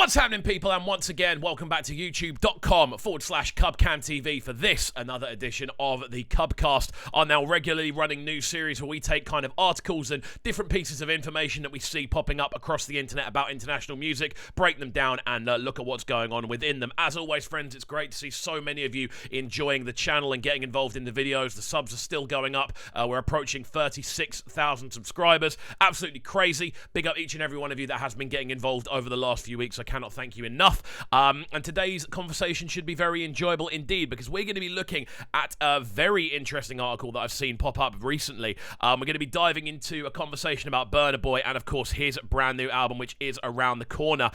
What's happening, people? And once again, welcome back to youtube.com/CubCamTV for this, another edition of the CubCast, our now regularly running news series where we take kind of articles and different pieces of information that we see popping up across the internet about international music, break them down and look at what's going on within them. As always, friends, it's great to see so many of you enjoying the channel and getting involved in the videos. The subs are still going up. We're approaching 36,000 subscribers. Absolutely crazy. Big up each and every one of you that has been getting involved over the last few weeks. I cannot thank you enough. And today's conversation should be very enjoyable indeed, because we're going to be looking at a very interesting article that I've seen pop up recently. We're going to be diving into a conversation about BURNA Boy and, of course, his brand new album, which is around the corner.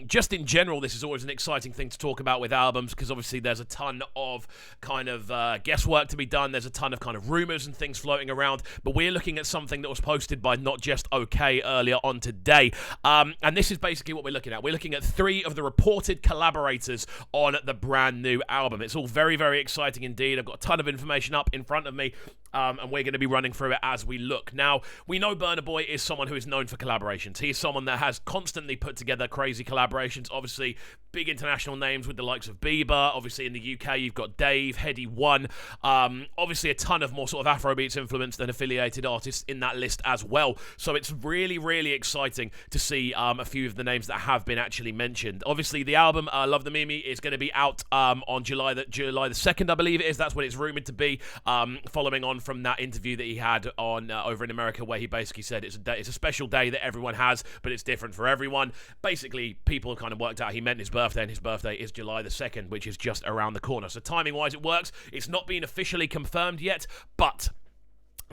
Just in general, this is always an exciting thing to talk about with albums, because obviously there's a ton of kind of guesswork to be done. There's a ton of kind of rumors and things floating around, but we're looking at something that was posted by Not Just OK earlier on today. And this is basically what we're looking at. We're looking at 3 of the reported collaborators on the brand new album. It's all very, very exciting indeed. I've got a ton of information up in front of me, and we're going to be running through it as we look. Now, we know BURNA Boy is someone who is known for collaborations. He is someone that has constantly put together crazy collaborations. Obviously, big international names with the likes of Bieber. Obviously, in the UK, you've got Dave, Heady One. Obviously, a ton of more sort of Afrobeats influenced and affiliated artists in that list as well. So it's really, really exciting to see a few of the names that have been actually mentioned. Obviously, the album Love the Mimi is going to be out on July the 2nd, I believe it is. That's what it's rumored to be, following on from that interview that he had on over in America, where he basically said it's a special day that everyone has, but it's different for everyone. Basically, people have kind of worked out he meant his birthday, and his birthday is July the 2nd, which is just around the corner. So timing-wise, it works. It's not been officially confirmed yet, but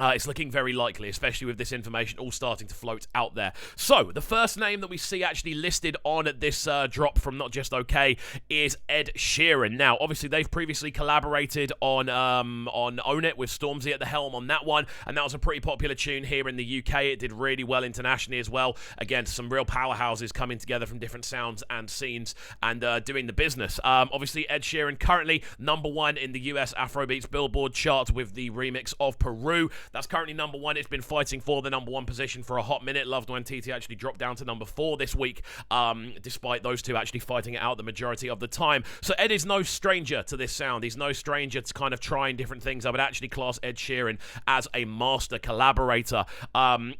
it's looking very likely, especially with this information all starting to float out there. So, the first name that we see actually listed on this drop from Not Just OK is Ed Sheeran. Now, obviously, they've previously collaborated on Own It with Stormzy at the helm on that one, and that was a pretty popular tune here in the UK. It did really well internationally as well. Again, some real powerhouses coming together from different sounds and scenes and doing the business. Obviously, Ed Sheeran currently #1 in the US Afrobeats Billboard chart with the remix of Peru. That's currently #1. It's been fighting for the #1 position for a hot minute. Loved when TT actually dropped down to #4 this week, despite those two actually fighting it out the majority of the time. So Ed is no stranger to this sound. He's no stranger to kind of trying different things. I would actually class Ed Sheeran as a master collaborator,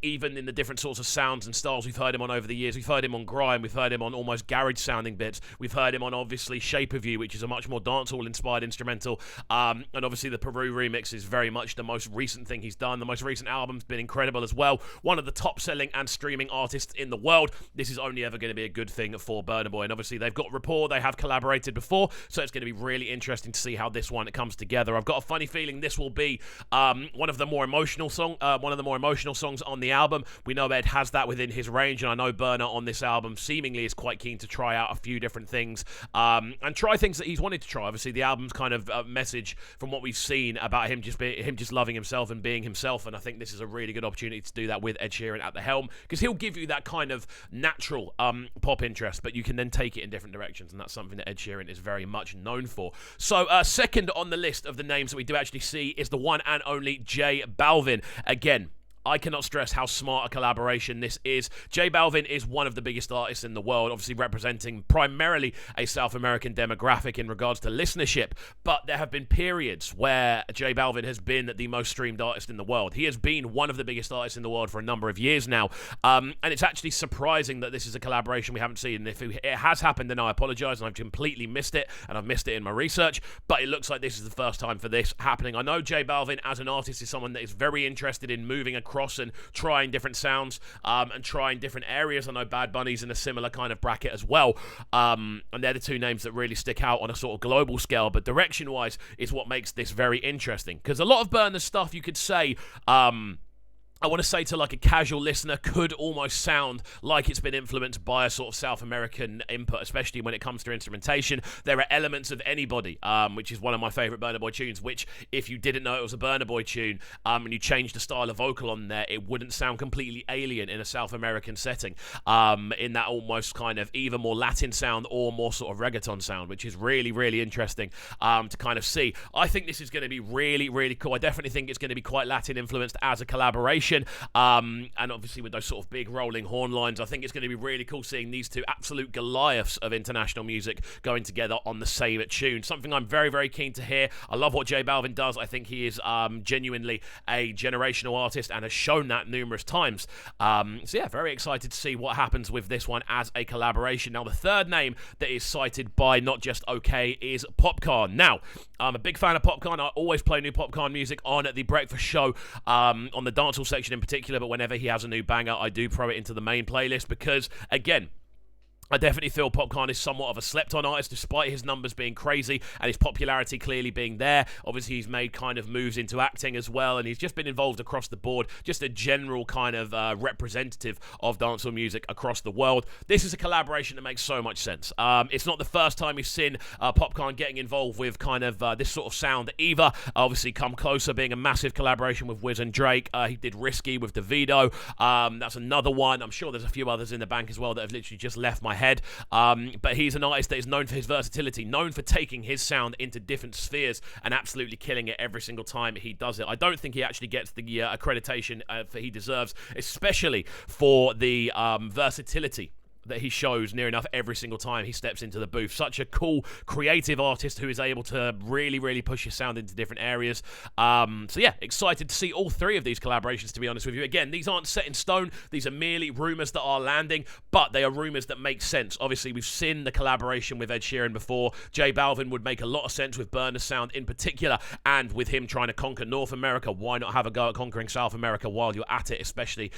even in the different sorts of sounds and styles we've heard him on over the years. We've heard him on grime. We've heard him on almost garage sounding bits. We've heard him on, obviously, Shape of You, which is a much more dancehall inspired instrumental. And obviously the Peru remix is very much the most recent thing he's done. The most recent album's been incredible as well. One of the top selling and streaming artists in the world. This is only ever going to be a good thing for BURNA Boy. And obviously they've got rapport. They have collaborated before, so it's going to be really interesting to see how this one comes together. I've got a funny feeling this will be one of the more emotional songs on the album. We know Ed has that within his range, and I know BURNA on this album seemingly is quite keen to try out a few different things and try things that he's wanted to try. Obviously, the album's kind of message from what we've seen about him just loving himself and being himself, and I think this is a really good opportunity to do that with Ed Sheeran at the helm, because he'll give you that kind of natural pop interest, but you can then take it in different directions, and that's something that Ed Sheeran is very much known for. So second on the list of the names that we do actually see is the one and only J Balvin. Again, I cannot stress how smart a collaboration this is. J Balvin is one of the biggest artists in the world, obviously representing primarily a South American demographic in regards to listenership, but there have been periods where J Balvin has been the most streamed artist in the world. He has been one of the biggest artists in the world for a number of years now, and it's actually surprising that this is a collaboration we haven't seen. And if it has happened, then I apologise, and I've completely missed it, and I've missed it in my research, but it looks like this is the first time for this happening. I know J Balvin as an artist is someone that is very interested in moving across and trying different sounds and trying different areas. I know Bad Bunny's in a similar kind of bracket as well, and they're the two names that really stick out on a sort of global scale, but direction-wise is what makes this very interesting, because a lot of BURNA's stuff, you could say, I want to say to like a casual listener, could almost sound like it's been influenced by a sort of South American input, especially when it comes to instrumentation. There are elements of Anybody, which is one of my favourite BURNA Boy tunes, which if you didn't know it was a BURNA Boy tune and you changed the style of vocal on there, it wouldn't sound completely alien in a South American setting, in that almost kind of either more Latin sound or more sort of reggaeton sound, which is really, really interesting to kind of see. I think this is going to be really, really cool. I definitely think it's going to be quite Latin influenced as a collaboration. edition. And obviously with those sort of big rolling horn lines, I think it's going to be really cool seeing these two absolute Goliaths of international music going together on the same tune. Something I'm very, very keen to hear. I love what J Balvin does. I think he is genuinely a generational artist and has shown that numerous times. So yeah, very excited to see what happens with this one as a collaboration. Now, the third name that is cited by Not Just OK is Popcorn. Now, I'm a big fan of Popcorn. I always play new Popcorn music on the breakfast show, on the dancehall section in particular, but whenever he has a new banger, I do throw it into the main playlist because, again, I definitely feel Popcorn is somewhat of a slept-on artist, despite his numbers being crazy and his popularity clearly being there. Obviously, he's made kind of moves into acting as well, and he's just been involved across the board, just a general kind of representative of dancehall music across the world. This is a collaboration that makes so much sense. It's not the first time we've seen Popcorn getting involved with kind of this sort of sound either. Obviously, Come Closer being a massive collaboration with Wiz and Drake. He did Risky with Davido. That's another one. I'm sure there's a few others in the bank as well that have literally just left my head. But he's an artist that is known for his versatility, known for taking his sound into different spheres and absolutely killing it every single time he does it. I don't think he actually gets the accreditation that he deserves, especially for the versatility that he shows near enough every single time he steps into the booth. Such a cool, creative artist who is able to really, really push his sound into different areas. So yeah, excited to see all three of these collaborations, to be honest with you. Again, these aren't set in stone. These are merely rumours that are landing, but they are rumours that make sense. Obviously, we've seen the collaboration with Ed Sheeran before. J Balvin would make a lot of sense with BURNA sound in particular, and with him trying to conquer North America. Why not have a go at conquering South America while you're at it, especially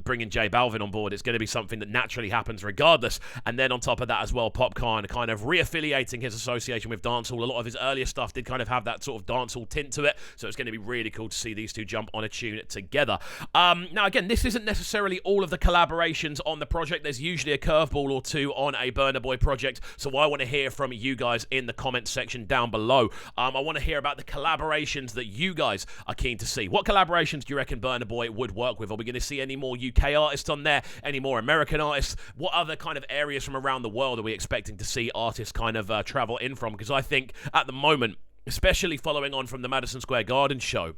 bringing J Balvin on board? It's going to be something that naturally happens regardless. And then on top of that as well, Popcorn kind of re-affiliating his association with dancehall. A lot of his earlier stuff did kind of have that sort of dancehall tint to it, so it's going to be really cool to see these two jump on a tune together. Now again, this isn't necessarily all of the collaborations on the project. There's usually a curveball or two on a Burna Boy project, so I want to hear from you guys in the comments section down below. I want to hear about the collaborations that you guys are keen to see. What collaborations do you reckon Burna Boy would work with? Are we going to see any more UK artists on there? Any more American artists? What other kind of areas from around the world are we expecting to see artists kind of travel in from? Because I think at the moment, especially following on from the Madison Square Garden show,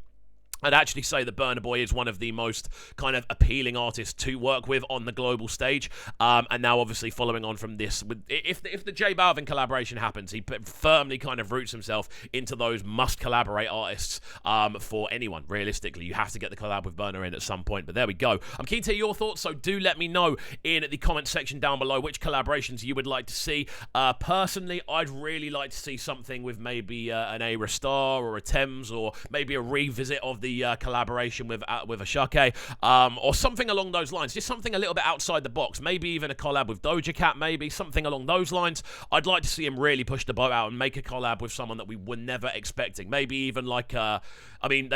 I'd actually say that Burna Boy is one of the most kind of appealing artists to work with on the global stage. And now, obviously, following on from this, if the J Balvin collaboration happens, he firmly kind of roots himself into those must-collaborate artists for anyone, realistically. You have to get the collab with Burna in at some point, but there we go. I'm keen to hear your thoughts, so do let me know in the comment section down below which collaborations you would like to see. Personally, I'd really like to see something with maybe an A-Ra Star or a Thames, or maybe a revisit of the collaboration with Ashake, or something along those lines. Just something a little bit outside the box. Maybe even a collab with Doja Cat, maybe something along those lines. I'd like to see him really push the boat out and make a collab with someone that we were never expecting. Maybe even like, I mean,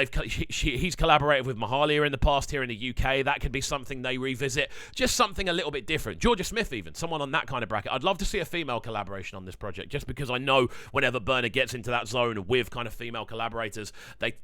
he's collaborated with Mahalia in the past here in the UK. That could be something they revisit. Just something a little bit different. Georgia Smith even, someone on that kind of bracket. I'd love to see a female collaboration on this project, just because I know whenever Burna gets into that zone with kind of female collaborators,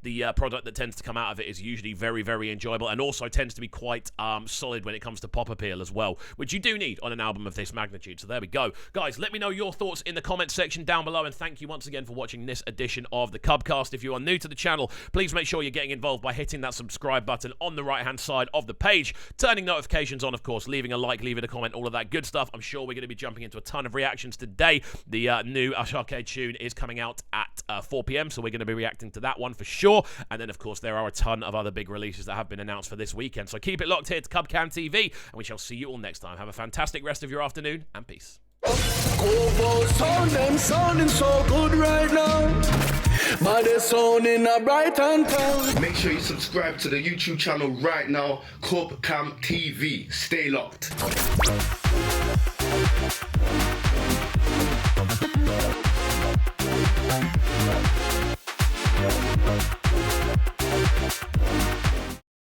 the product that tends to come out of it is usually very, very enjoyable, and also tends to be quite solid when it comes to pop appeal as well, which you do need on an album of this magnitude. So there we go. Guys, let me know your thoughts in the comments section down below, and thank you once again for watching this edition of the CubCast. If you are new to the channel, please make sure you're getting involved by hitting that subscribe button on the right-hand side of the page, turning notifications on, of course, leaving a like, leaving a comment, all of that good stuff. I'm sure we're going to be jumping into a ton of reactions today. The new Ashake tune is coming out at 4 p.m, so we're going to be reacting to that one for sure. And then, of course, there are a ton of other big releases that have been announced for this weekend. So keep it locked here to CubCamTV, and we shall see you all next time. Have a fantastic rest of your afternoon, and peace. Sounding so good right now. But they're sounding a bright and town. Make sure you subscribe to the YouTube channel right now, CubCamTV. Stay locked.